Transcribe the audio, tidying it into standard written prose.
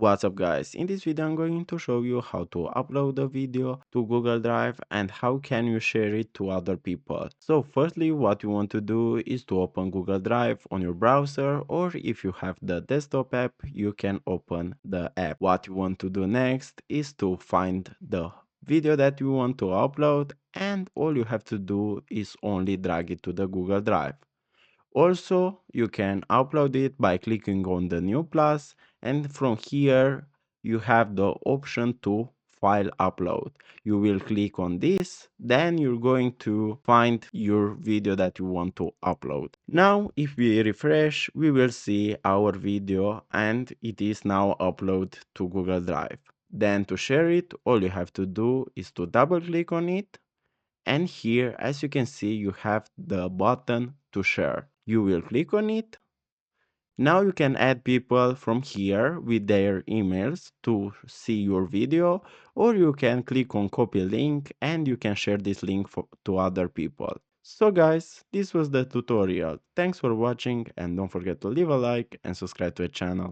What's up guys, in this video I'm going to show you how to upload a video to Google Drive and how can you share it to other people. So firstly what you want to do is to open Google Drive on your browser, or if you have the desktop app you can open the app. What you want to do next is to find the video that you want to upload, and all you have to do is only drag it to the Google Drive. Also, you can upload it by clicking on the new plus, and from here you have the option to file upload. You will click on this, then you're going to find your video that you want to upload. Now, if we refresh, we will see our video and it is now uploaded to Google Drive. Then to share it, all you have to do is to double click on it, and here as you can see you have the button to share. You will click on it. Now you can add people from here with their emails to see your video, or you can click on copy link and you can share this link to other people. So guys, this was the tutorial. Thanks for watching and don't forget to leave a like and subscribe to the channel.